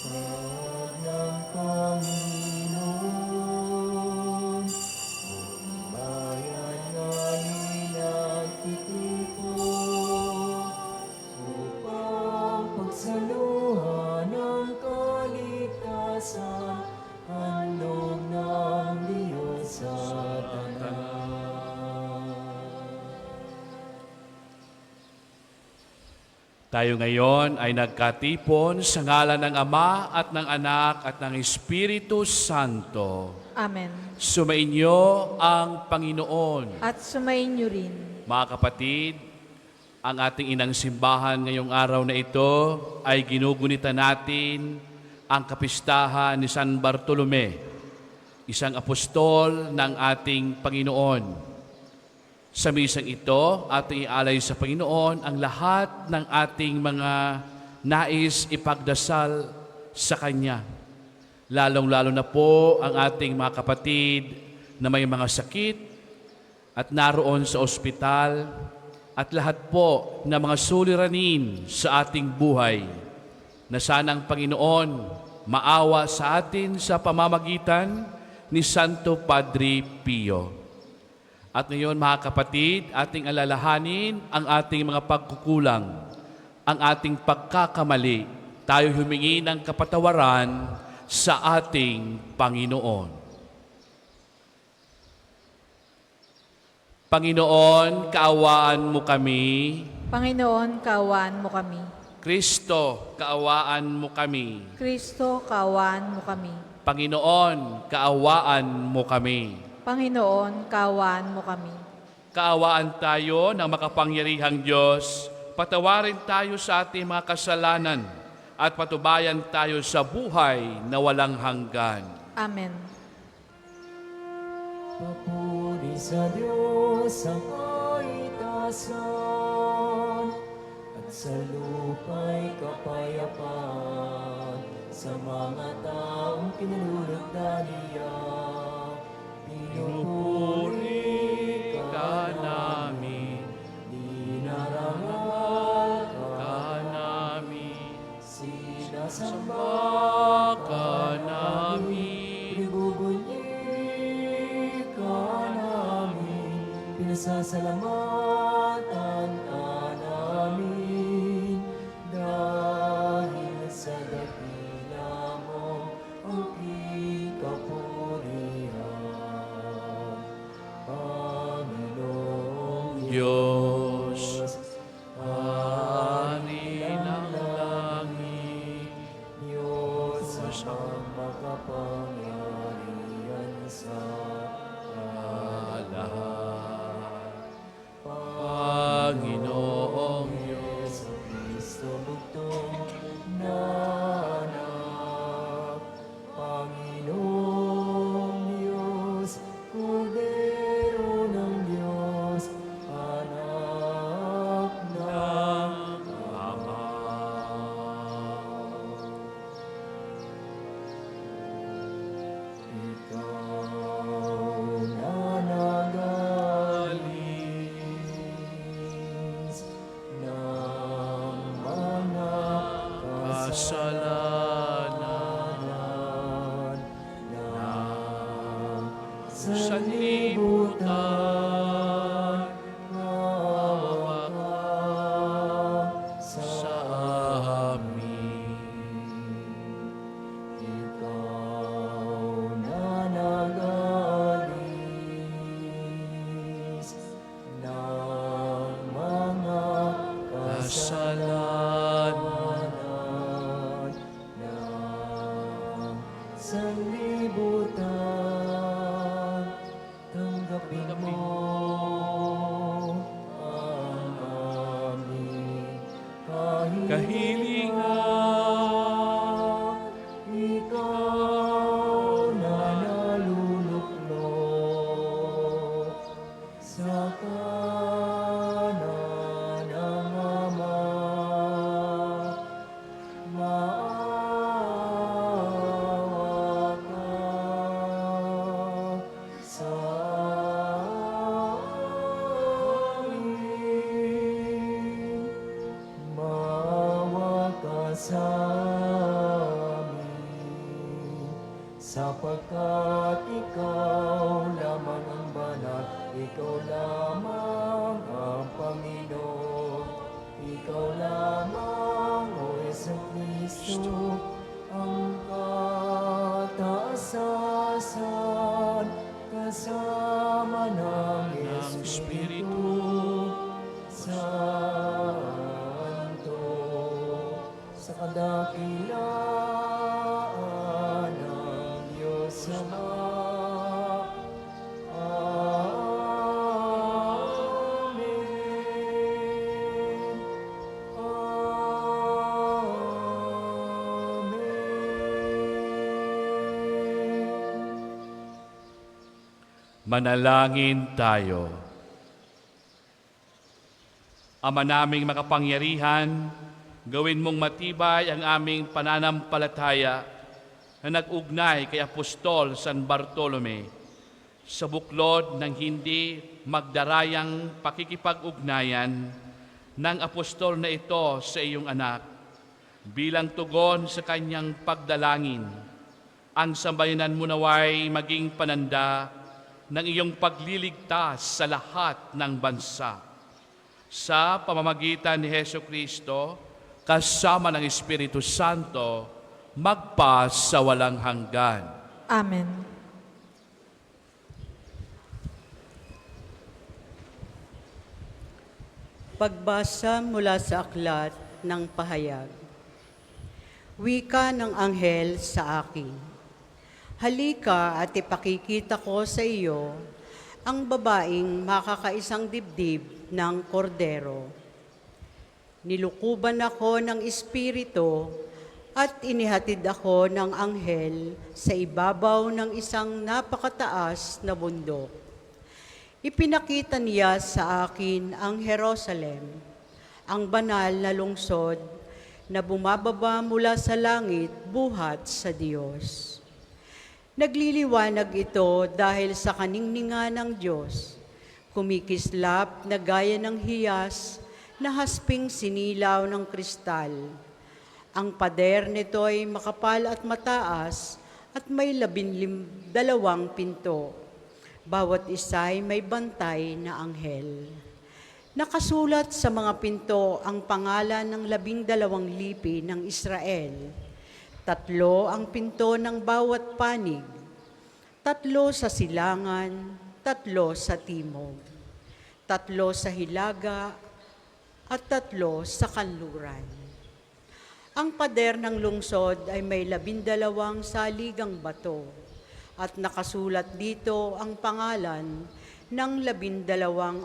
Pag ng Panginoon, bayan ngayon nagtitipon upang pagsaluhan ng kaligtasan, handog ng Diyos sa tanan. Tayo ngayon ay nagkatipon sa ngalan ng Ama at ng Anak at ng Espiritu Santo. Amen. Sumainyo ang Panginoon. At sumainyo rin. Mga kapatid, ang ating inang simbahan ngayong araw na ito ay ginugunita natin ang kapistahan ni San Bartolome, isang apostol ng ating Panginoon. Sa misang ito, ating ialay sa Panginoon ang lahat ng ating mga nais ipagdasal sa Kanya. Lalong-lalo na po ang ating mga kapatid na may mga sakit at naroon sa ospital at lahat po na mga suliranin sa ating buhay na sanang Panginoon maawa sa atin sa pamamagitan ni Santo Padre Pio. At ngayon mga kapatid, ating alalahanin ang ating mga pagkukulang, ang ating pagkakamali. Tayo humingi ng kapatawaran sa ating Panginoon. Panginoon, kaawaan mo kami. Panginoon, kaawaan mo kami. Kristo, kaawaan mo kami. Kristo, kaawaan mo kami. Panginoon, kaawaan mo kami. Panginoon, kaawaan mo kami. Kaawaan tayo ng makapangyarihang Diyos, patawarin tayo sa ating mga kasalanan at patubayan tayo sa buhay na walang hanggan. Amen. Papuri sa Diyos ang kaitasan, at sa lupa'y kapayapaan sa mga taong kinulugdan niya. Pinupuri ka namin, dinarangal ka namin, sinasamba ka namin, pinagubunyi ka namin, pinasasalamatan ka namin, dahil sa dakila mo ang ikapurihan. Panginoong Diyos, Hari ng langit, Diyos ang makapangyarihan sa lahat. Panginoong Diyos, Kristo bugtong na anak. Panginoong Diyos, Kordero ng Diyos, anak ng Ama. Ikaw na nagalis ng mga kasalanan ng sanlibutan, maawa ka sa amin. Ikaw na nagalis ng mga kasalanan ng sanlibutan, tanggapin mo ang aming kahilingan. Ikaw na naluluklok sa kanan ng Ama, maawa ka sa amin. Maawa ka sapagkat ikaw lamang ang banal, ikaw lamang ang Panginoon, ikaw lamang, O Hesus Kristo, ang kataasasan, kasama ng Espiritu Santo, sa kadakilaan ng Diyos Ama. Amen. Amen. Manalangin tayo. Ama naming makapangyarihan, gawin mong matibay ang aming pananampalataya na nag-ugnay kay Apostol San Bartolome sa buklod ng hindi magdarayang pakikipag-ugnayan ng apostol na ito sa iyong anak. Bilang tugon sa kanyang pagdalangin, ang sambayanan mo naway maging pananda ng iyong pagliligtas sa lahat ng bansa. Sa pamamagitan ni Hesus Kristo, kasama ng Espiritu Santo, magpa sa walang hanggan. Amen. Pagbasa mula sa aklat ng pahayag. Wika ng anghel sa akin. Halika at ipakikita ko sa iyo ang babaeng makakaisang dibdib ng kordero. Nilukuban ako ng espiritu at inihatid ako ng anghel sa ibabaw ng isang napakataas na bundok. Ipinakita niya sa akin ang Jerusalem, ang banal na lungsod na bumababa mula sa langit buhat sa Diyos. Nagliliwanag ito dahil sa kaningningan ng Diyos, kumikislap na gaya ng hiyas na hasping sinilaw ng kristal. Ang pader nito ay makapal at mataas at may 12 pinto. Bawat isa ay may bantay na anghel. Nakasulat sa mga pinto ang pangalan ng 12 lipi ng Israel. 3 ang pinto ng bawat panig, 3 sa silangan, 3 sa timog, 3 sa hilaga, at 3 sa kanluran. Ang pader ng lungsod ay may 12 saligang bato, at nakasulat dito ang pangalan ng 12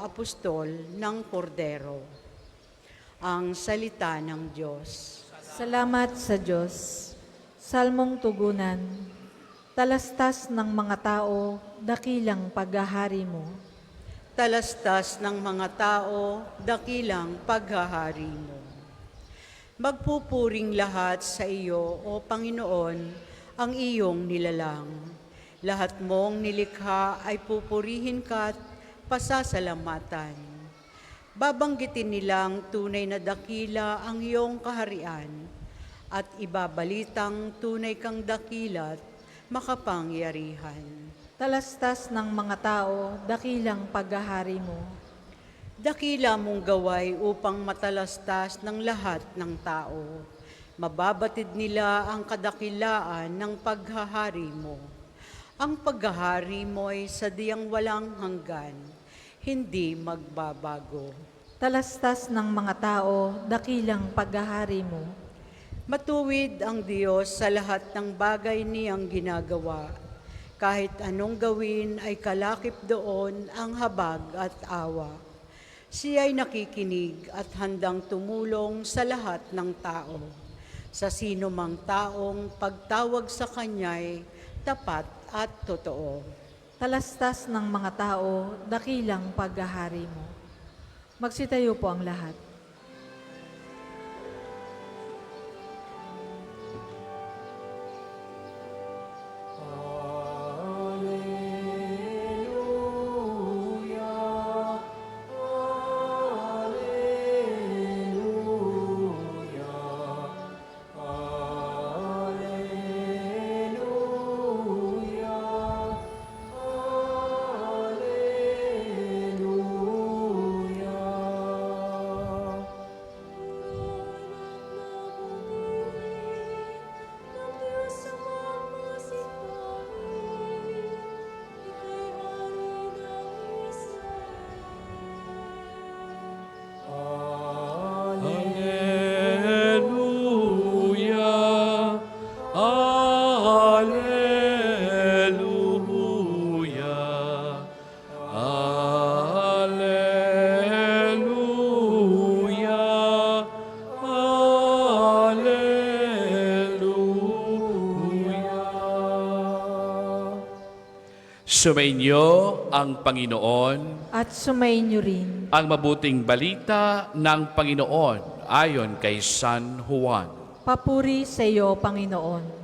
apostol ng Kordero. Ang salita ng Diyos. Salamat sa Diyos. Salmong tugunan. Talastas ng mga tao, dakilang paghahari mo. Talastas ng mga tao, dakilang paghahari mo. Magpupuring lahat sa iyo, O Panginoon, ang iyong nilalang. Lahat mong nilikha ay pupurihin ka at pasasalamatan. Babanggitin nilang tunay na dakila ang iyong kaharian at ibabalitang tunay kang dakilat makapangyarihan. Talastas ng mga tao, dakilang paghahari mo. Dakila mong gaway upang matalastas ng lahat ng tao. Mababatid nila ang kadakilaan ng paghahari mo. Ang paghahari mo ay sadyang walang hanggan, hindi magbabago. Talastas ng mga tao, dakilang paghahari mo. Matuwid ang Diyos sa lahat ng bagay niyang ginagawa. Kahit anong gawin ay kalakip doon ang habag at awa. Siya'y nakikinig at handang tumulong sa lahat ng tao. Sa sino mang taong pagtawag sa Kanya'y tapat at totoo. Talastas ng mga tao, dakilang paghahari mo. Magsitayo po ang lahat. Hallelujah. Sumainyo ang Panginoon, At sumainyo rin. ang mabuting balita ng Panginoon ayon kay San Juan. Papuri sa iyo, Panginoon.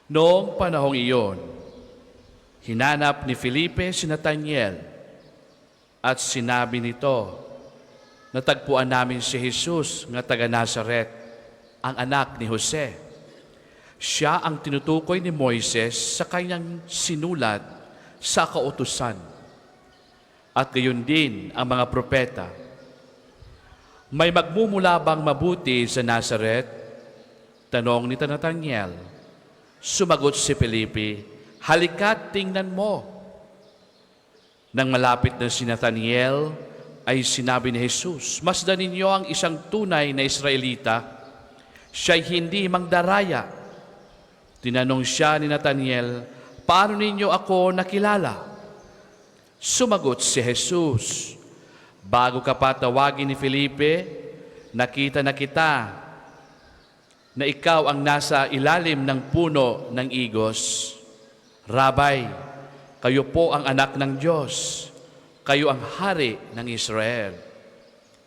Noong panahong iyon, hinanap ni Felipe si Nathaniel at sinabi nito, natagpuan namin si Jesus nga taga Nazaret, ang anak ni Jose. Siya ang tinutukoy ni Moises sa kanyang sinulat sa kautusan. At gayon din ang mga propeta. May magmumula bang mabuti sa Nazaret? Tanong ni Nathaniel. Sumagot si Felipe, halika't tingnan mo. Nang malapit na si Nathaniel, ay sinabi ni Jesus, masdan ninyo ang isang tunay na Israelita. Siya'y hindi mangdaraya. Tinanong siya ni Nathaniel, paano ninyo ako nakilala? Sumagot si Jesus, bago ka pa tawagin ni Felipe, nakita na kita na ikaw ang nasa ilalim ng puno ng igos. Rabay, kayo po ang anak ng Diyos. Kayo ang hari ng Israel.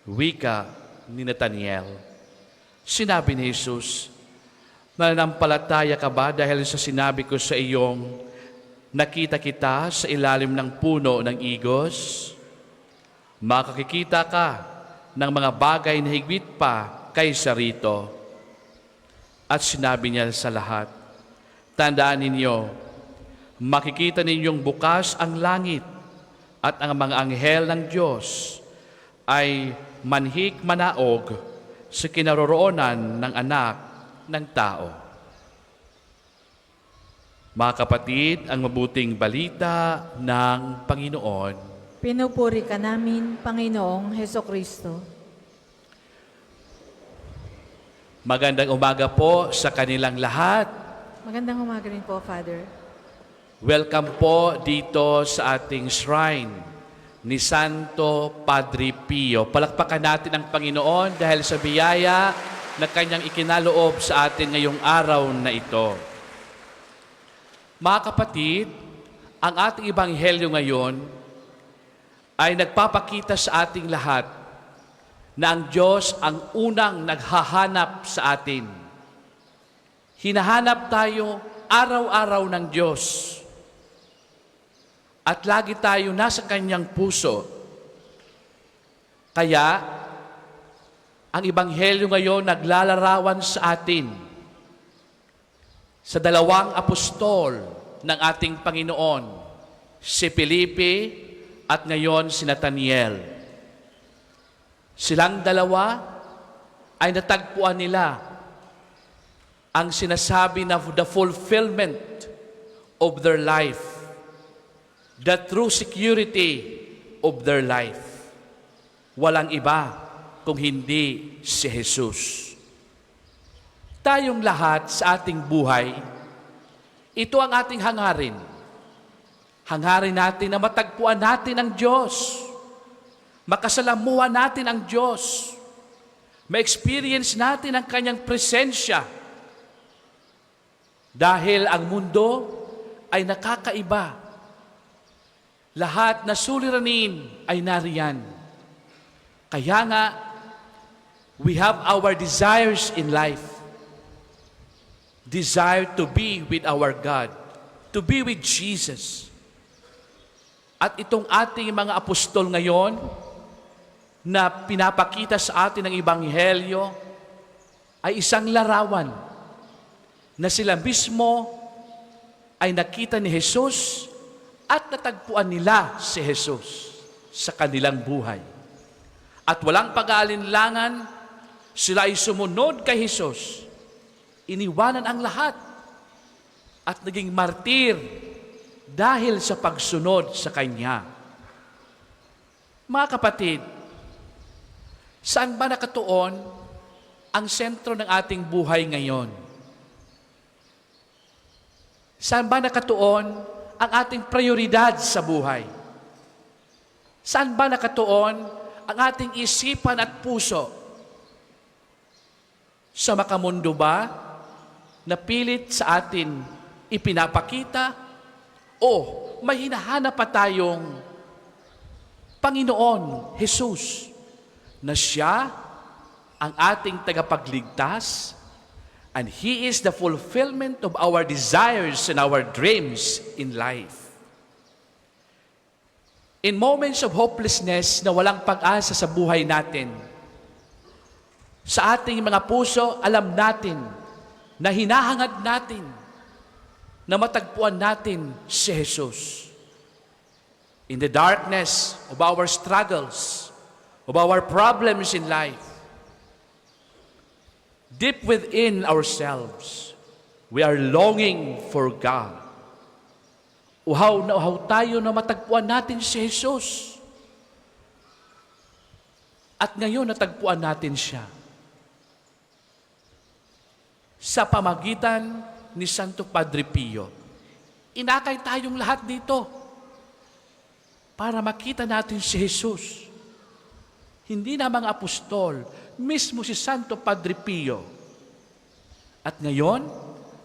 Wika ni Nathaniel. Sinabi ni Jesus, nananampalataya ka ba dahil sa sinabi ko sa iyong nakita kita sa ilalim ng puno ng igos? Makakikita ka ng mga bagay na higit pa kaysa rito. At sinabi niya sa lahat, tandaan ninyo, makikita ninyong bukas ang langit at ang mga anghel ng Diyos ay manhik manaog sa kinaroroonan ng anak ng tao. Mga kapatid, ang mabuting balita ng Panginoon. Pinupuri ka namin, Panginoong Hesukristo. Magandang umaga po sa kanilang lahat. Magandang umaga rin po, Father. Welcome po dito sa ating shrine ni Santo Padre Pio. Palakpakan natin ang Panginoon dahil sa biyaya na Kanyang ikinaloob sa atin ngayong araw na ito. Mga kapatid, ang ating ebanghelyo ngayon ay nagpapakita sa ating lahat na ang Diyos ang unang naghahanap sa atin. Hinahanap tayo araw-araw ng Diyos. At lagi tayo nasa Kanyang puso. Kaya, ang ebanghelyo ngayon naglalarawan sa atin sa dalawang apostol ng ating Panginoon, si Felipe at ngayon si Nathaniel. Silang dalawa ay natagpuan nila ang sinasabi na the fulfillment of their life, the true security of their life. Walang iba kung hindi si Jesus. Tayong lahat sa ating buhay, ito ang ating hangarin. Hangarin natin na matagpuan natin ang Diyos. Makasalamuhan natin ang Diyos. Ma-experience natin ang Kanyang presensya. Dahil ang mundo ay nakakaiba. Lahat na suliranin ay nariyan. Kaya nga, we have our desires in life. Desire to be with our God, to be with Jesus. At itong ating mga apostol ngayon na pinapakita sa atin ng Ebanghelyo ay isang larawan na sila mismo ay nakita ni Jesus at natagpuan nila si Jesus sa kanilang buhay. At walang pag-aalinlangan, sila ay sumunod kay Jesus. Iniwanan ang lahat at naging martir dahil sa pagsunod sa Kanya. Mga kapatid, saan ba nakatuon ang sentro ng ating buhay ngayon? Saan ba nakatuon ang ating prioridad sa buhay? Saan ba nakatuon ang ating isipan at puso? Sa makamundo ba na pilit sa atin ipinapakita o may hinahanap pa tayong Panginoon Jesus na siya ang ating tagapagligtas and He is the fulfillment of our desires and our dreams in life. In moments of hopelessness na walang pag-asa sa buhay natin, sa ating mga puso, alam natin na hinahangad natin na matagpuan natin si Jesus. In the darkness of our struggles, of our problems in life, deep within ourselves, we are longing for God. Uhaw na uhaw tayo na matagpuan natin si Jesus. At ngayon natagpuan natin siya sa pamagitan ni Santo Padre Pio. Inakay tayong lahat dito para makita natin si Jesus. Hindi na mga apostol, mismo si Santo Padre Pio. At ngayon,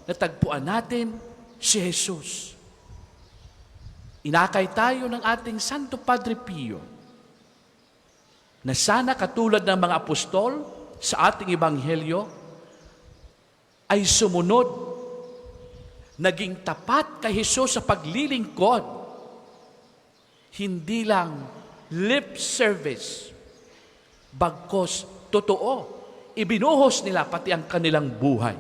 natagpuan natin si Jesus. Inakay tayo ng ating Santo Padre Pio na sana katulad ng mga apostol sa ating ebanghelyo, ay sumunod, naging tapat kay Jesus sa paglilingkod. Hindi lang lip service, bagkos totoo, ibinuhos nila pati ang kanilang buhay.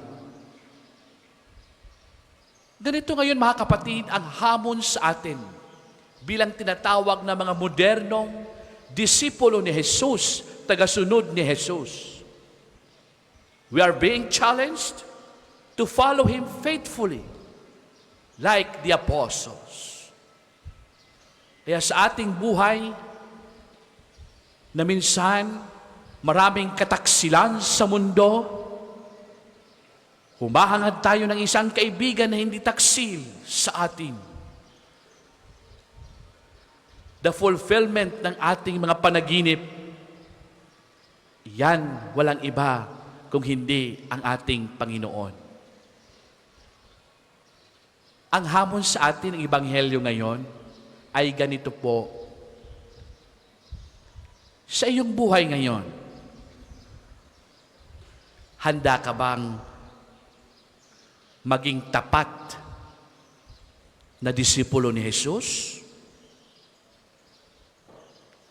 Ganito ngayon mga kapatid ang hamon sa atin bilang tinatawag na mga modernong disipulo ni Jesus, tagasunod ni Jesus. We are being challenged to follow Him faithfully, like the apostles. Kaya sa ating buhay, na minsan maraming kataksilan sa mundo, humahangad tayo ng isang kaibigan na hindi taksil sa atin. The fulfillment ng ating mga panaginip, yan walang iba kung hindi ang ating Panginoon. Ang hamon sa atin ng Ebanghelyo ngayon ay ganito po. Sa iyong buhay ngayon, handa ka bang maging tapat na disipulo ni Jesus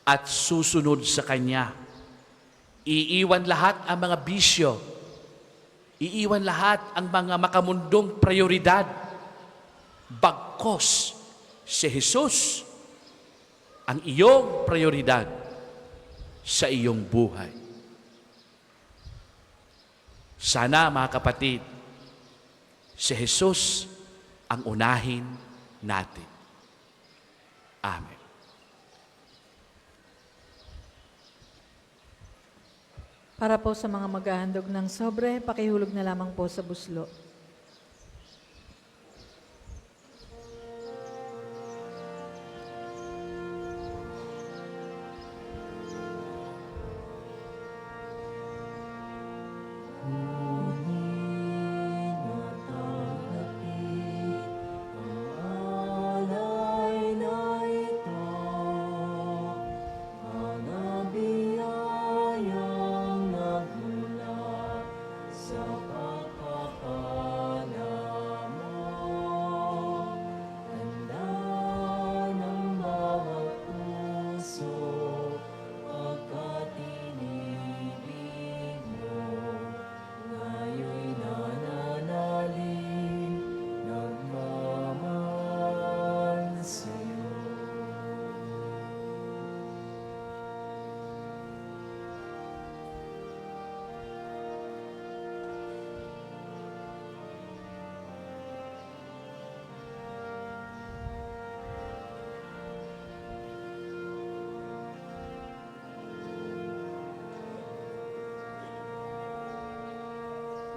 at susunod sa Kanya? Iiwan lahat ang mga bisyo, iiwan lahat ang mga makamundong prioridad, bagkos si Jesus ang iyong prioridad sa iyong buhay. Sana mga kapatid, si Jesus ang unahin natin. Amen. Para po sa mga maghahandog ng sobre, pakihulog na lamang po sa buslo.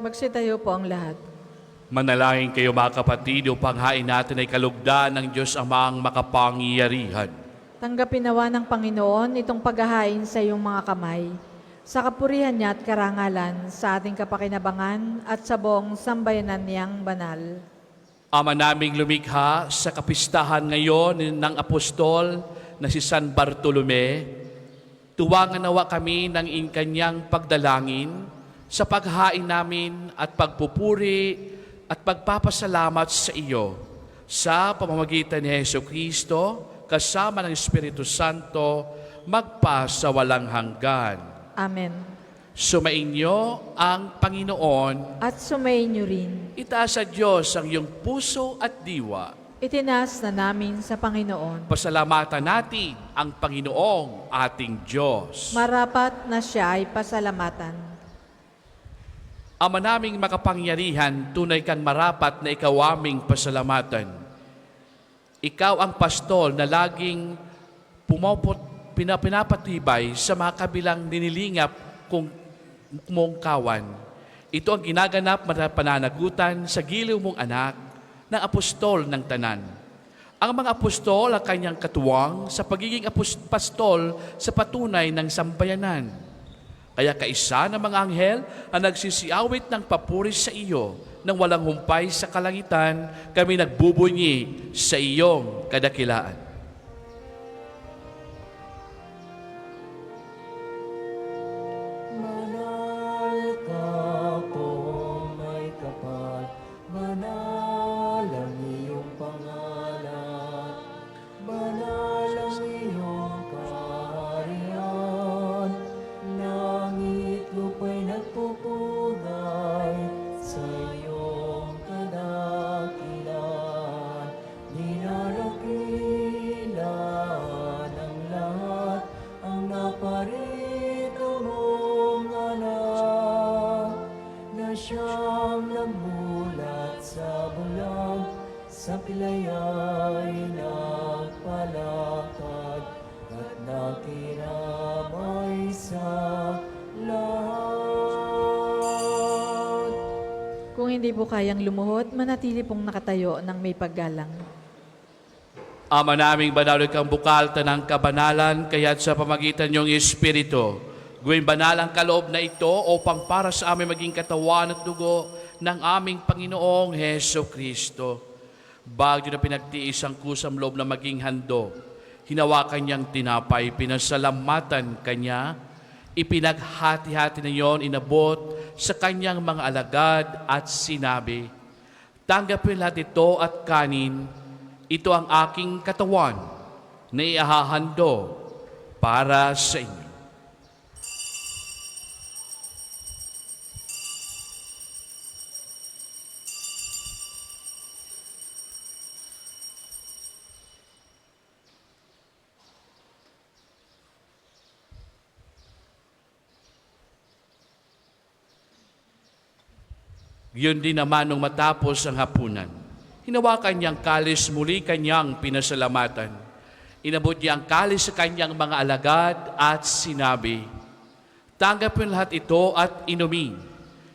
Magsitayo po ang lahat. Manalangin kayo mga kapatid upang hain natin ay kalugdan ng Diyos Amang makapangyarihan. Tanggapin nawa ng Panginoon itong paghahain sa iyong mga kamay sa kapurihan niya at karangalan, sa ating kapakinabangan at sa buong sambayanan niyang banal. Ama naming lumikha sa kapistahan ngayon ng apostol na si San Bartolome, tuwangan nawa kami ng kanyang pagdalangin sa paghain namin at pagpupuri at pagpapasalamat sa iyo sa pamamagitan ni Jesucristo kasama ng Espiritu Santo magpa sa walang hanggan. Amen. Sumainyo ang Panginoon. At sumayin niyo rin. Itaas sa Diyos ang iyong puso at diwa. Itinas na namin sa Panginoon. Pasalamatan natin ang Panginoong ating Diyos. Marapat na siya ay pasalamatan. Ama naming makapangyarihan, tunay kang marapat na ikaw aming pasalamatan. Ikaw ang pastol na laging pinapatibay sa mga kabilang ninilingap kung kumungkawan. Ito ang ginaganap pananagutan sa giliw mong anak ng apostol ng tanan. Ang mga apostol ang kanyang katuwang sa pagiging pastol sa patunay ng sambayanan. Kaya kaisa ng mga anghel ang nagsisiawit ng papuri sa iyo nang walang humpay sa kalangitan, kami nagbubunyi sa iyong kadakilaan. Banal ka po may kapal, banal ang iyong pangalan, banal ang iyong kaharian, langit lupa'y nagpupugay sa iyong kadakilan, dinarakilan ang lahat ang naparito mong anak, na siyang namulat sa bulag, sa pilaya'y nagpalakad, at nakiramay sa lahat. Kung hindi po kayang lumuhod, manatili pong nakatayo ng may paggalang. Ama naming banal kang bukal tanang kabanalan, kaya't sa pamagitan niyong Espiritu, gawin banal ang kaloob na ito upang para sa aming maging katawan at dugo ng aming Panginoong Heso Kristo. Bago na pinagtiis ang kusang loob na maging handog, hinawakan niyang tinapay, pinasalamatan kanya, ipinaghati-hati na iyon, inabot sa kanyang mga alagad at sinabi, tanggapin lahat ito at kanin, ito ang aking katawan na iahahando para sa inyo. Yun din naman nung matapos ang hapunan. Hinawakan niyang kalis, muli kanyang pinasalamatan. Inabot niya ang kalis sa kanyang mga alagad at sinabi, tanggapin lahat ito at inumin.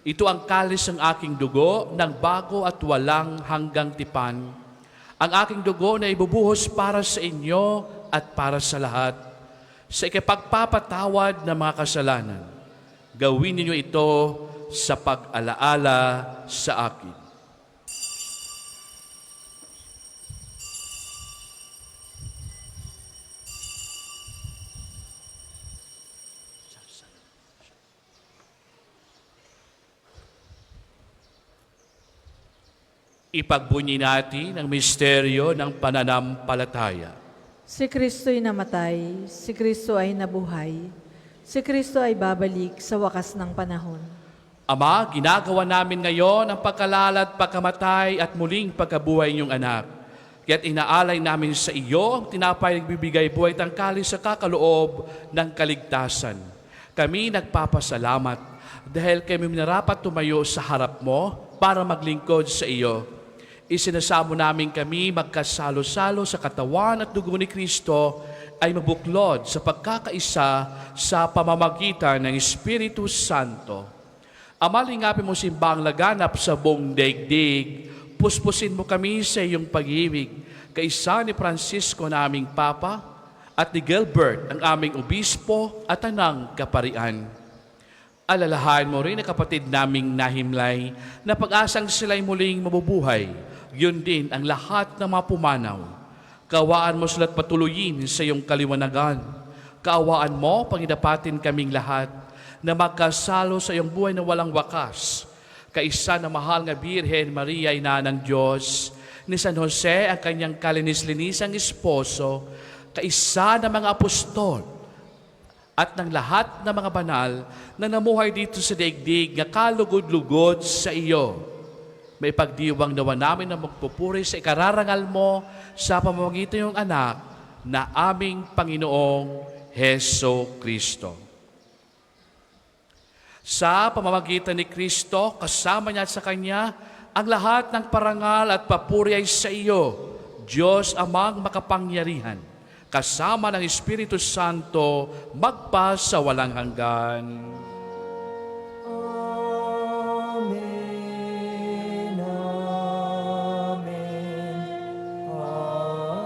Ito ang kalis ng aking dugo ng bago at walang hanggang tipan. Ang aking dugo na ibubuhos para sa inyo at para sa lahat, sa ikapagpapatawad ng mga kasalanan. Gawin ninyo ito sa pag-alaala sa akin. Ipagbunyi natin ang misteryo ng pananampalataya. Si Kristo'y namatay, si Kristo ay nabuhay, si Kristo ay babalik sa wakas ng panahon. Ama, ginagawa namin ngayon ang pagkalala at pagkamatay at muling pagkabuhay niyong anak. Kaya't inaalay namin sa iyo ang tinapay nagbibigay buhay tangkali sa kakaloob ng kaligtasan. Kami nagpapasalamat dahil kami minarapat tumayo sa harap mo para maglingkod sa iyo. Isinasamo namin kami magkasalo-salo sa katawan at dugo ni Kristo ay mabuklod sa pagkakaisa sa pamamagitan ng Espiritu Santo. Ama, lingapin mo simbang laganap sa buong daigdig. Puspusin mo kami sa iyong pag-ibig. Kaisa ni Francisco na aming Papa at ni Gilbert ang aming Obispo at Tanang Kaparian. Alalahan mo rin ang kapatid naming nahimlay na pag-asang sila'y muling mabubuhay. Yun din ang lahat ng mga pumanaw. Kaawaan mo sila't patuloyin sa iyong kaliwanagan. Kaawaan mo, pangidapatin kaming lahat na magkasalo sa iyong buhay na walang wakas. Kaisa na mahal nga Birhen Maria, ina ng Diyos, ni San Jose, ang kanyang kalinis-linisang esposo, kaisa na mga apostol, at ng lahat ng mga banal na namuhay dito sa daigdig nga kalugod-lugod sa iyo. May pagdiwang nawa namin na magpupuri sa ikararangal mo sa pamamagitan ng anak na aming Panginoong Heso Kristo. Sa pamamagitan ni Kristo, kasama niya at sa Kanya, ang lahat ng parangal at papuri ay sa iyo, Diyos amang makapangyarihan, kasama ng Espiritu Santo, magpa sa walang hanggan. Amen, amen, amen.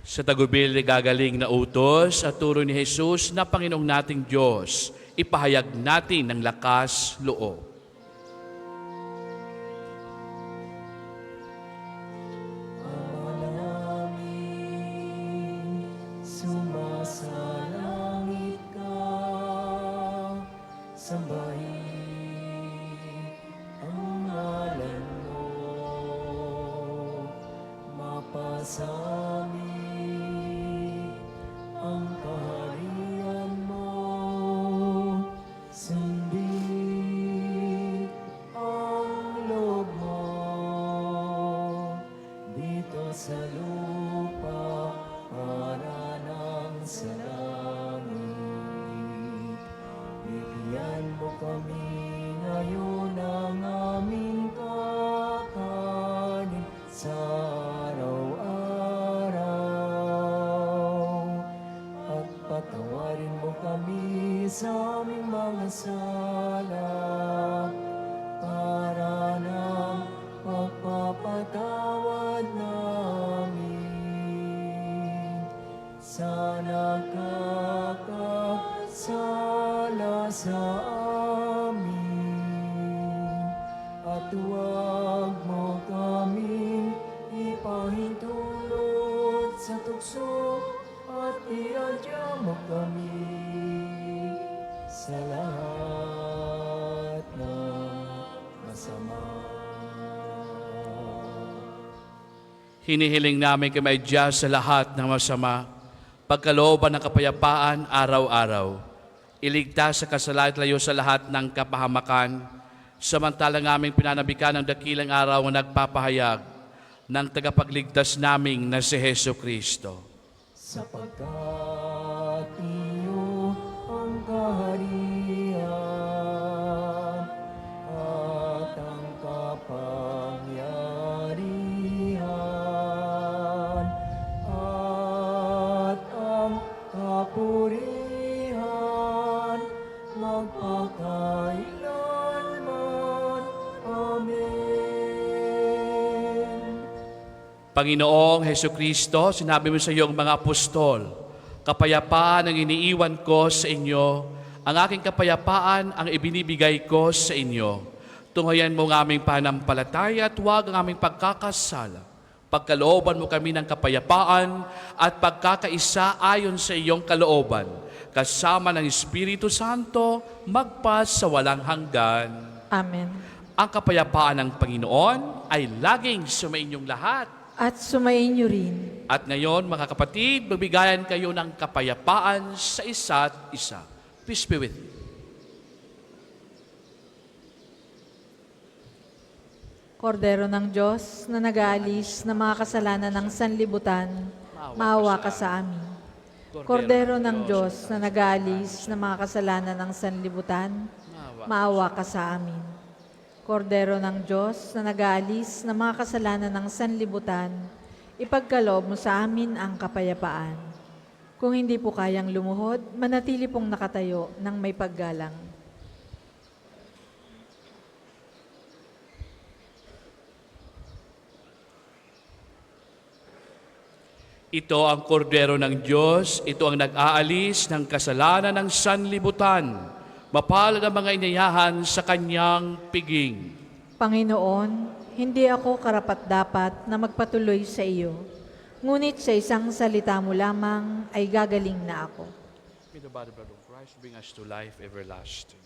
Sa tagubil ni gagaling na utos at turo ni Jesus na Panginoong nating Diyos, ipahayag natin ng lakas loob. Ama namin, sumasalangit ka, sambahin ang ngalan mo, mapasamin ang kaharian mo, sundin ang loob mo dito sa lupa para nang sa langit. Bigyan mo kami ngayon ng aming kakanin sa araw-araw, at patawarin mo kami sa aming mga sala para ng pagpapatawad namin sa nagkakasala sa amin, at huwag mo kaming ipahintulot sa tukso, at iadya mo kami sa lahat ng masama. Hinihiling namin kami Diyos sa lahat ng masama, pagkalooban ng kapayapaan araw-araw, iligtas sa kasalanan at layo sa lahat ng kapahamakan, samantalang aming pinanabikan ng dakilang araw na nagpapahayag ng tagapagligtas naming na si Heso Kristo. Sapagkat iyo ang kaharian at ang kapangyarihan at ang kapurihan magpakailanman. Amen. Panginoong Heso Kristo, sinabi mo sa iyong mga apostol, kapayapaan ang iniiwan ko sa inyo, ang aking kapayapaan ang ibinibigay ko sa inyo. Tunghayan mo ang aming panampalataya at huwag ang aming pagkakasala. Pagkalooban mo kami ng kapayapaan at pagkakaisa ayon sa iyong kalooban, kasama ng Espiritu Santo, magpas sa walang hanggan. Amen. Ang kapayapaan ng Panginoon ay laging sumainyong lahat. At sumayin niyo rin. At ngayon, mga kapatid, magbigayan kayo ng kapayapaan sa isa't isa. Peace be with you. Kordero ng Diyos na nag-aalis ng mga kasalanan ng sanlibutan, maawa ka sa amin. Kordero ng Diyos na nag-aalis ng mga kasalanan ng sanlibutan, maawa ka sa amin. Kordero ng Diyos na nag-aalis ng mga kasalanan ng sanlibutan, ipagkaloob mo sa amin ang kapayapaan. Kung hindi po kayang lumuhod, manatili pong nakatayo ng may paggalang. Ito ang kordero ng Diyos, ito ang nag-aalis ng kasalanan ng sanlibutan. Mapalad ang mga inayahan sa kanyang piging. Panginoon, hindi ako karapat-dapat na magpatuloy sa iyo. Ngunit sa isang salita mo lamang ay gagaling na ako. May the body blood of Christ bring us to life everlasting.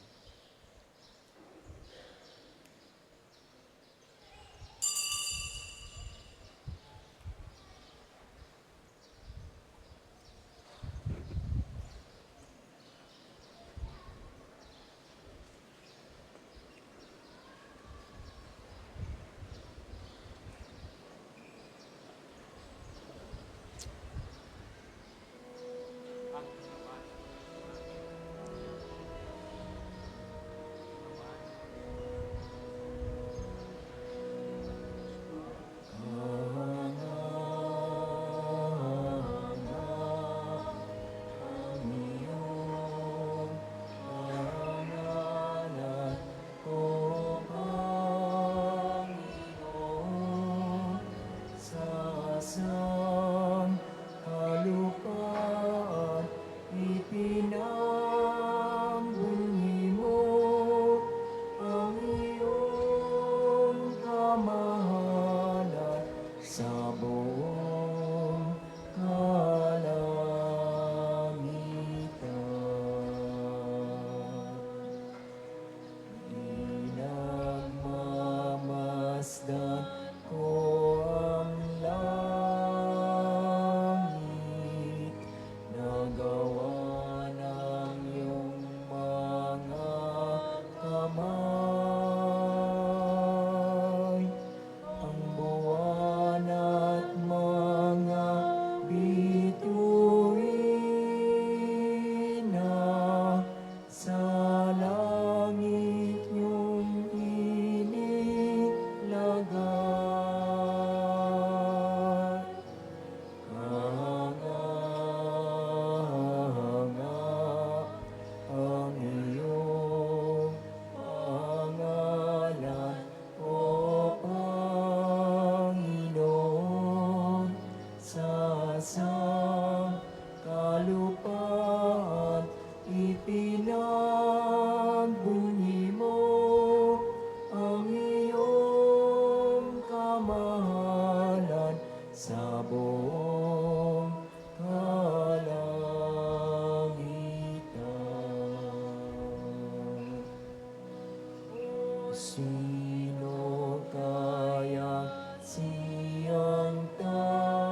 Sino kaya siyang tao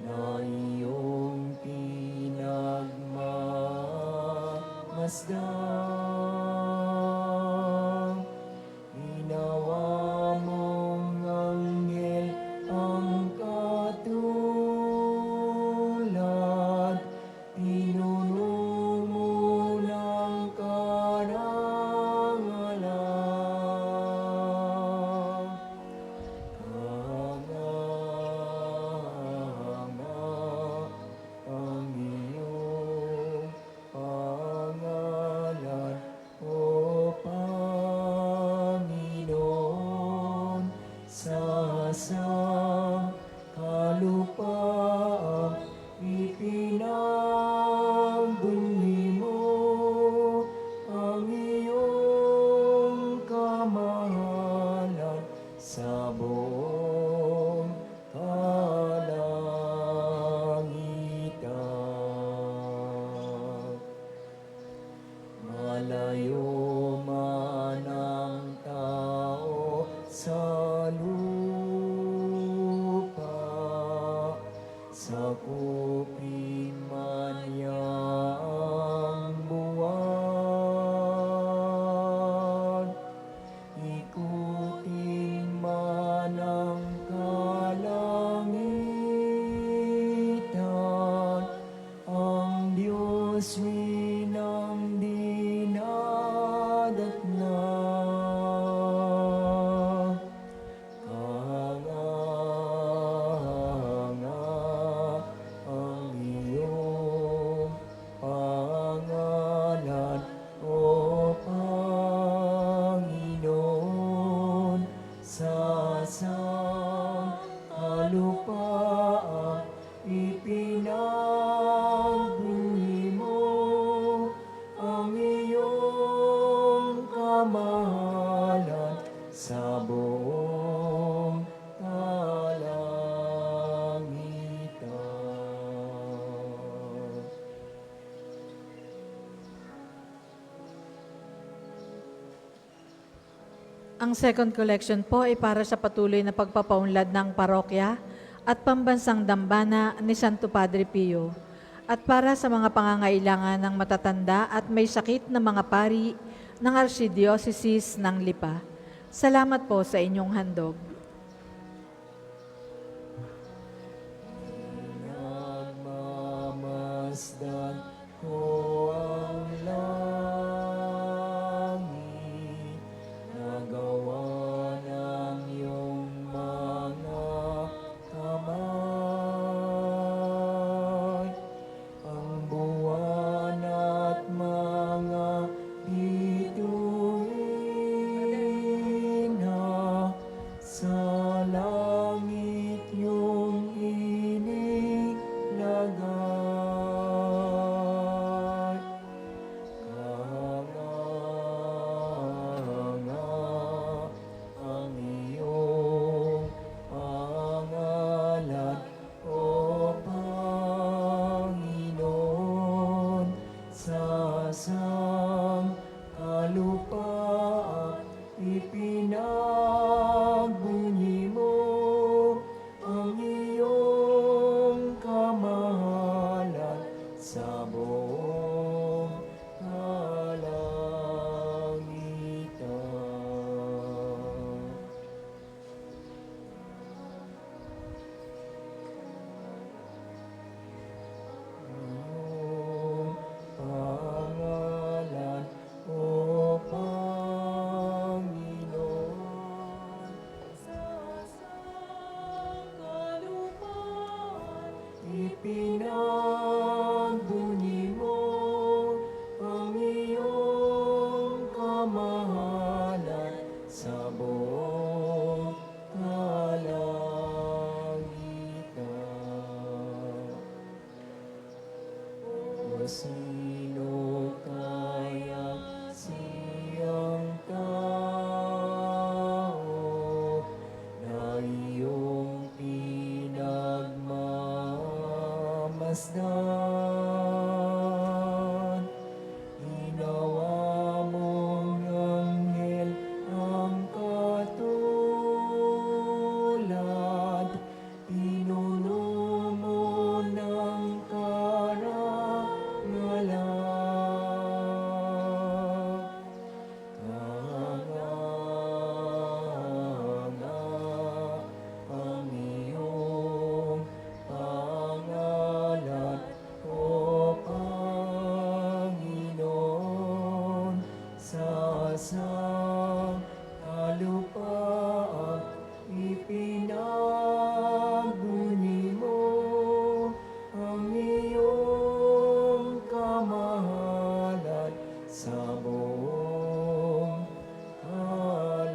na iyong pinagmamasdan? Ginawa mong anghel ang katulad, pinuno mo ng karangalan. Hanga-hanga ang iyong pangalan, O Panginoon, sa kalupaan ipinagbunyi mo ang iyong kamahalan sa buong kalangitan. Malayo man ang tao sa lupa, sakupin man niya ang buwan, ikutin man ang kalangitan, ang Diyos winang dinadatna. Kahanga-hanga ang Ang second collection po ay para sa patuloy na pagpapaunlad ng parokya at pambansang dambana ni Santo Padre Pio at para sa mga pangangailangan ng matatanda at may sakit na mga pari ng Archdiocese ng Lipa. Salamat po sa inyong handog. Nagmamasdan ko ang langit, nagawa ng iyong mga kamay, ang buwan at mga bituin na sa langit yung inilagay. Kahanga ang iyong pangalan, O Panginoon, sa sangkalupaan ipinagbunyi mo ang iyong kamahalan sa buong kalangitan. Iyong pangalan, O Panginoon, sa sangkalupaan ipinagbunyi mo ang iyong kamahalan sa buong kalangitan. O sino kaya siyang tao na iyong pinagmamasdan? Ginawa mong anghel ang katulad, pinuno mo ng karangalan. Kahanga ang iyong pangalan, O Panginoon, sa sangkalupaan ipinagbunyi mo ang iyong kamahalan sa buong kalangitan.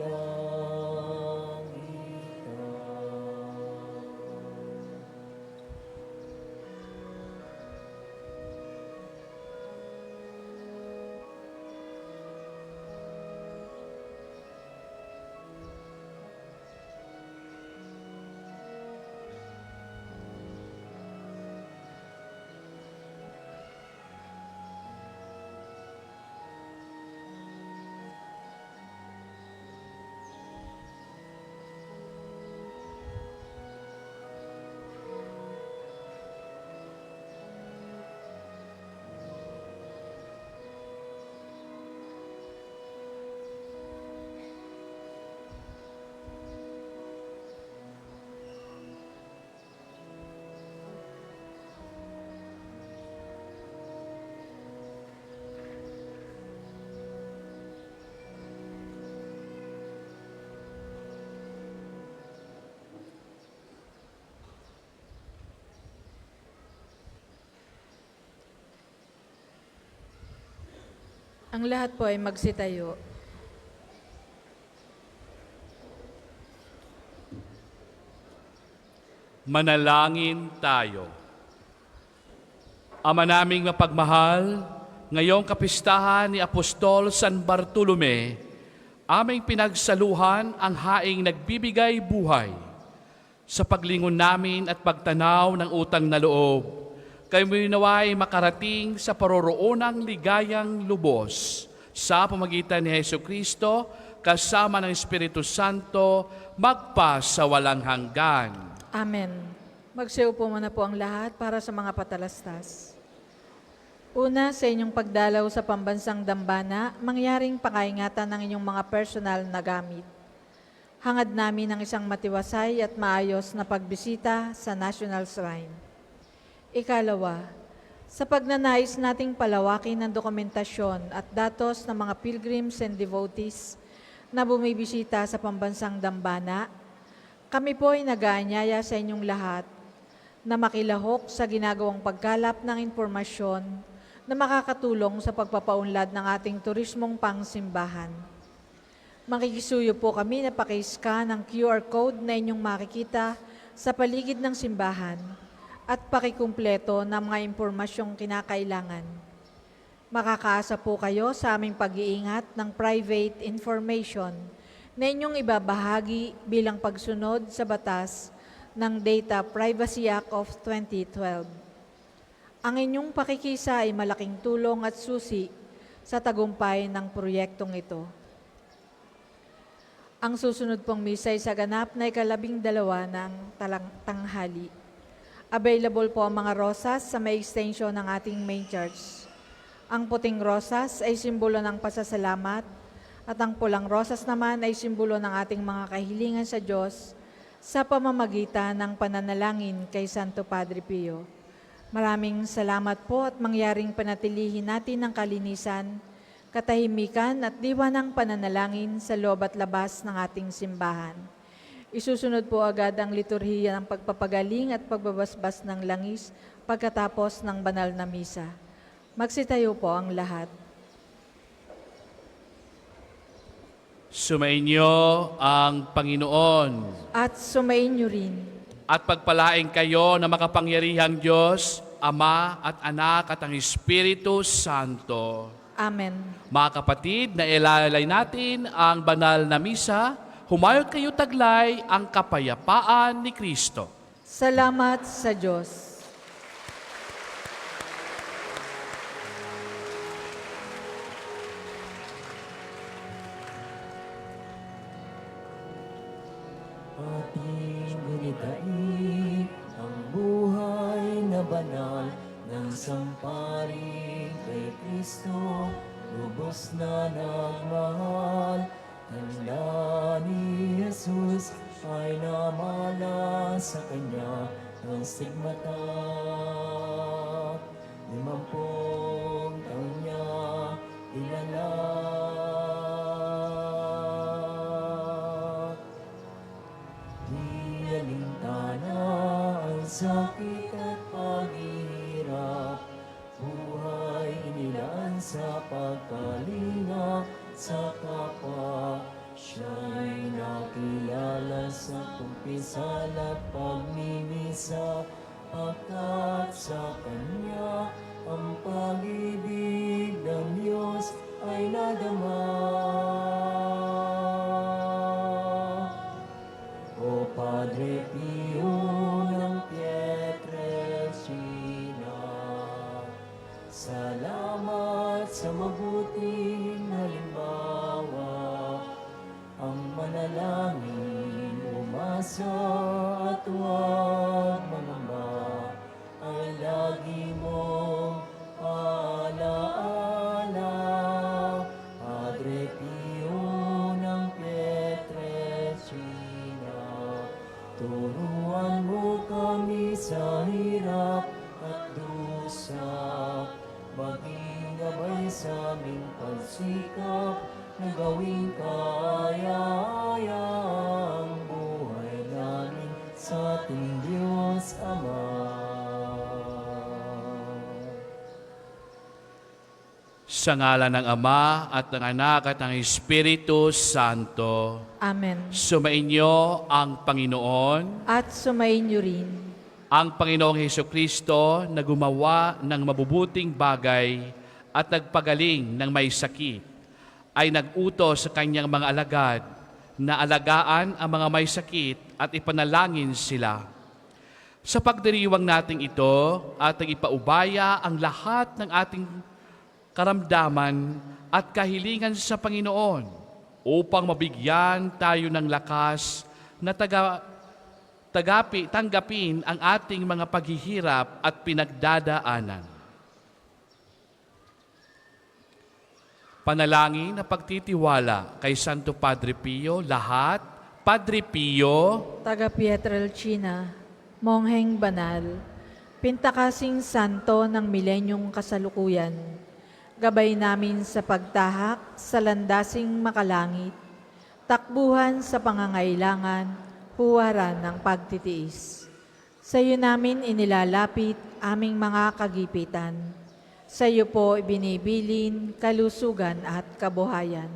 Ang lahat po ay magsitayo. Manalangin tayo. Ama naming mapagmahal, ngayong kapistahan ni Apostol San Bartolome, aming pinagsaluhan ang haing nagbibigay buhay. Sa paglingon namin at pagtanaw ng utang na loob, kayo naway makarating sa paroroonang ligayang lubos sa pamagitan ni Jesucristo, kasama ng Espiritu Santo, magpa sa walang hanggan. Amen. Magsiupo muna po ang lahat para sa mga patalastas. Una, sa inyong pagdalaw sa pambansang dambana, mangyaring pakaingatan ng inyong mga personal na gamit. Hangad namin ng isang matiwasay at maayos na pagbisita sa National Shrine. Ikalawa, sa pagnanais nating palawakin ang dokumentasyon at datos ng mga pilgrims and devotees na bumibisita sa pambansang dambana, kami po ay nag-aanyaya sa inyong lahat na makilahok sa ginagawang pagkalap ng impormasyon na makakatulong sa pagpapaunlad ng ating turismong pangsimbahan. Makikisuyo po kami na paki-scan ang QR code na inyong makikita sa paligid ng simbahan at pakikumpleto ng mga impormasyong kinakailangan. Makakaasa po kayo sa aming pag-iingat ng private information na inyong ibabahagi bilang pagsunod sa batas ng Data Privacy Act of 2012. Ang inyong pakikisa ay malaking tulong at susi sa tagumpay ng proyektong ito. Ang susunod pong misa ay sa ganap na 12 ng tanghali. Available po ang mga rosas sa may extension ng ating main church. Ang puting rosas ay simbolo ng pasasalamat at ang pulang rosas naman ay simbolo ng ating mga kahilingan sa Diyos sa pamamagitan ng pananalangin kay Santo Padre Pio. Maraming salamat po at mangyaring panatilihin natin ang kalinisan, katahimikan at diwa ng pananalangin sa loob at labas ng ating simbahan. Isusunod po agad ang liturhiya ng pagpapagaling at pagbabasbas ng langis pagkatapos ng banal na misa. Magsitayo po ang lahat. Sumainyo ang Panginoon. At sumainyo rin. At pagpalain kayo na makapangyarihang Diyos, Ama at Anak at ang Espiritu Santo. Amen. Mga kapatid, nailalay natin ang banal na misa. Humayot kayo taglay ang kapayapaan ni Kristo. Salamat sa Diyos. Ating gunitain ang buhay na banal ng samparing kay Kristo, lubos na nagmahal. Tanda ni Jesus ay namala sa kanya ng stigmata. 50 taon niya ilalak. Di alintana ang sakit at paghihirap, buhay inilaan sa pagkalinga sa kapwa. Siya'y nakilala sa kumpisal at pagmimisa, pagkat sa Kanya ang pag-ibig ng Diyos ay nadama. O Padre Pio ng Pietrelcina, salamat sa mabuting halimbawa. Ang manalangin, umasa at huwag mangamba, ay lagi mong alaala. Padre Pio ng Pietrelcina, turuan mo kami sa hirap at dusa, maging gabay sa aming pagsikap na gawing kaya ang buhay namin sa ating Diyos Ama. Sa ngalan ng Ama at ng Anak at ng Espiritu Santo. Amen. Sumainyo ang Panginoon. At sumainyo rin. Ang Panginoong Hesukristo na gumawa ng mabubuting bagay at nagpagaling ng may sakit, ay nag-utos sa kanyang mga alagad na alagaan ang mga may sakit at ipanalangin sila. Sa pagdiriwang nating ito, ating ipaubaya ang lahat ng ating karamdaman at kahilingan sa Panginoon. upang mabigyan tayo ng lakas na tanggapin ang ating mga paghihirap at pinagdadaanan. Panalangin na pagtitiwala kay Santo Padre Pio, lahat, Padre Pio, Taga Pietrelcina, Mongheng Banal, Pintakasing Santo ng Milenyong Kasalukuyan, gabay namin sa pagtahak sa landasing makalangit, takbuhan sa pangangailangan, huwaran ng pagtitiis. Sa iyo namin inilalapit aming mga kagipitan. Sa iyo po ibinibilin kalusugan at kabuhayan.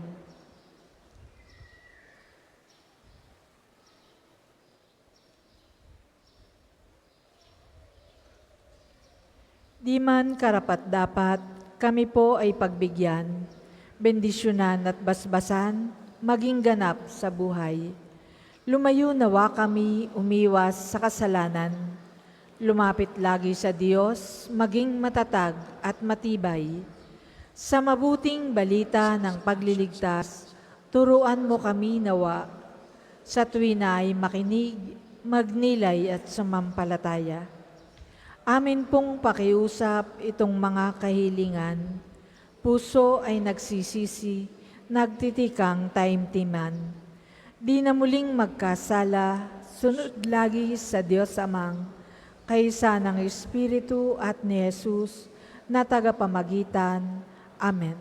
Di man karapat-dapat, kami po ay pagbigyan, bendisyonan at basbasan, maging ganap sa buhay. Lumayo nawa kami umiwas sa kasalanan. Lumapit lagi sa Diyos, maging matatag at matibay. Sa mabuting balita ng pagliligtas, turuan mo kami nawa. Sa tuwina ay makinig, magnilay at sumampalataya. Amin pong pakiusap itong mga kahilingan. Puso ay nagsisisi, nagtitikang taimtiman. Di na muling magkasala, sunod lagi sa Diyos Amang, kaysa ng Espiritu at ni Jesus na tagapamagitan. Amen.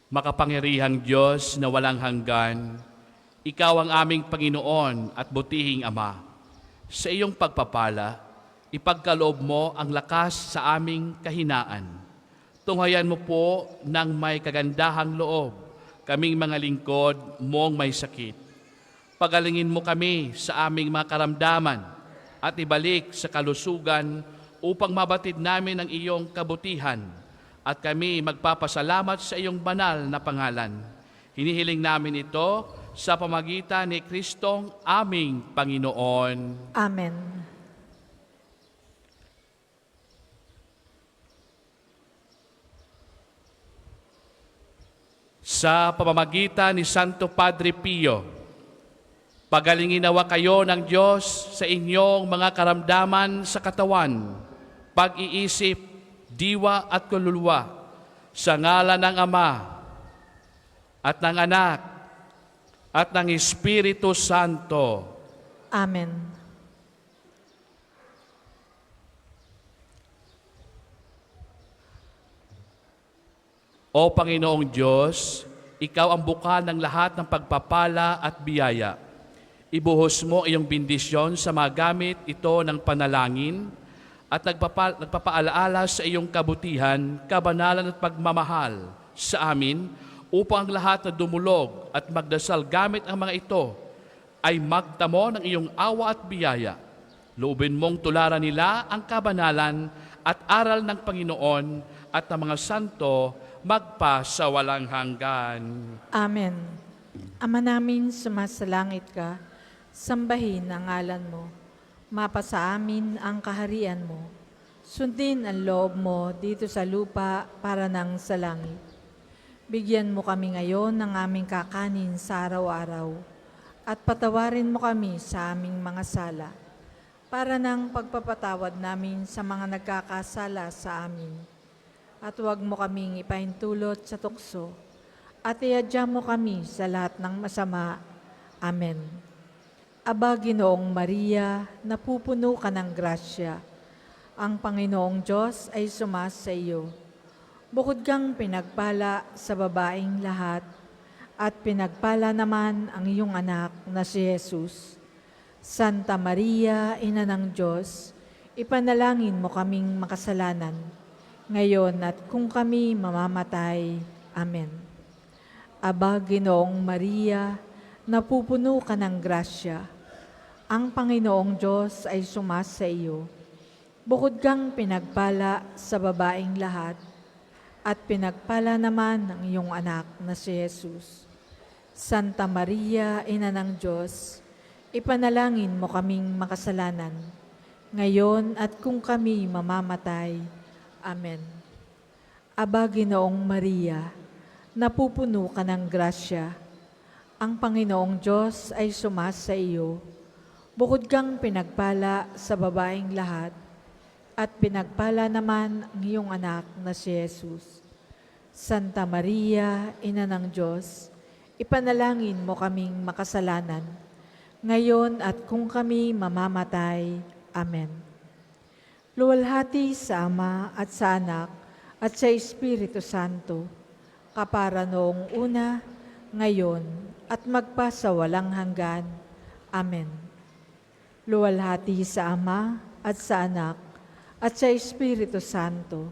Makapangyarihang Diyos na walang hanggan, Ikaw ang aming Panginoon at butihing Ama. Sa iyong pagpapala, ipagkaloob mo ang lakas sa aming kahinaan. Tunghayan mo po ng may kagandahang loob, kaming mga lingkod mong may sakit. Pagalingin mo kami sa aming mga karamdaman at ibalik sa kalusugan upang mabatid namin ang iyong kabutihan at kami magpapasalamat sa iyong banal na pangalan. Hinihiling namin ito sa pamagitan ni Kristong aming Panginoon. Amen. Sa pamamagitan ni Santo Padre Pio, pagalingin nawa kayo ng Diyos sa inyong mga karamdaman sa katawan, pag-iisip, diwa at kaluluwa, sa ngalan ng Ama at ng Anak at ng Espiritu Santo. Amen. O Panginoong Diyos, Ikaw ang bukal ng lahat ng pagpapala at biyaya. Ibuhos mo iyong bendisyon sa magamit ito ng panalangin at nagpapaalaala sa iyong kabutihan, kabanalan at pagmamahal sa amin upang ang lahat na dumulog at magdasal gamit ang mga ito ay magtamo ng iyong awa at biyaya. Loobin mong tularan nila ang kabanalan at aral ng Panginoon at ng mga santo magpa sa walang hanggan. Amen. Ama namin, sumasalangit ka, sambahin ang ngalan mo. Mapasa amin ang kaharian mo. Sundin ang loob mo dito sa lupa para nang sa langit. Bigyan mo kami ngayon ng aming kakanin sa araw-araw at patawarin mo kami sa aming mga sala para nang pagpapatawad namin sa mga nagkakasala sa amin. At huwag mo kaming ipahintulot sa tukso at iadya mo kami sa lahat ng masama. Amen. Aba, Ginoong Maria, napupuno ka ng grasya. Ang Panginoong Diyos ay sumasa iyo. Bukod kang pinagpala sa babaeng lahat, at pinagpala naman ang iyong anak na si Jesus. Santa Maria, Ina ng Diyos, ipanalangin mo kaming makasalanan, ngayon at kung kami mamamatay. Amen. Aba, Ginoong Maria, napupuno ka ng grasya. Ang Panginoong Diyos ay sumasa iyo. Bukod kang pinagpala sa babaeng lahat, at pinagpala naman ang iyong anak na si Jesus. Santa Maria, Ina ng Diyos, ipanalangin mo kaming makasalanan, ngayon at kung kami mamamatay. Amen. Aba, Ginoong Maria, napupuno ka ng grasya. Ang Panginoong Diyos ay sumasa iyo. Bukod kang pinagpala sa babaeng lahat, at pinagpala naman ang iyong anak na si Jesus. Santa Maria, Ina ng Diyos, ipanalangin mo kaming makasalanan, ngayon at kung kami mamamatay. Amen. Luwalhati sa Ama at sa Anak at sa Espiritu Santo, kapara noong una, ngayon, at magpasawalang hanggan. Amen. Luwalhati sa Ama at sa Anak at sa Espiritu Santo,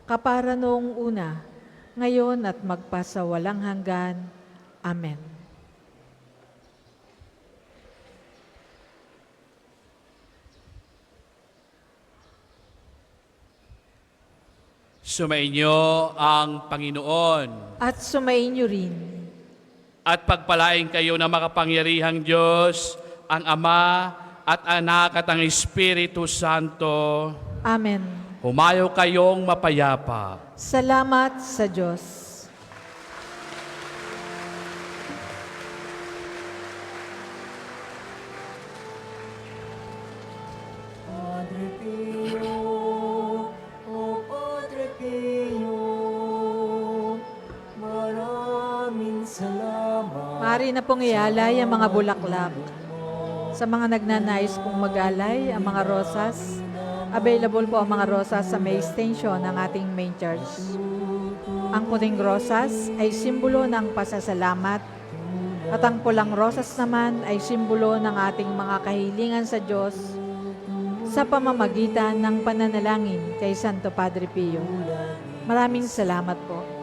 kapara noong una, ngayon at magpasawalang hanggan. Amen. Sumainyo ang Panginoon. At sumainyo rin. At pagpalain kayo ng makapangyarihang Diyos, ang Ama at Anak at ang Espiritu Santo. Amen. Humayo kayong mapayapa. Salamat sa Diyos. Padre Pio, o Padre Pio, maraming salamat. Maaari na pong ialay ang mga bulaklak. Sa mga nagnanais pong mag-alay, ang mga rosas, available po ang mga rosas sa May Extension ng ating main church. Ang puting rosas ay simbolo ng pasasalamat at ang pulang rosas naman ay simbolo ng ating mga kahilingan sa Diyos sa pamamagitan ng pananalangin kay Santo Padre Pio. Maraming salamat po.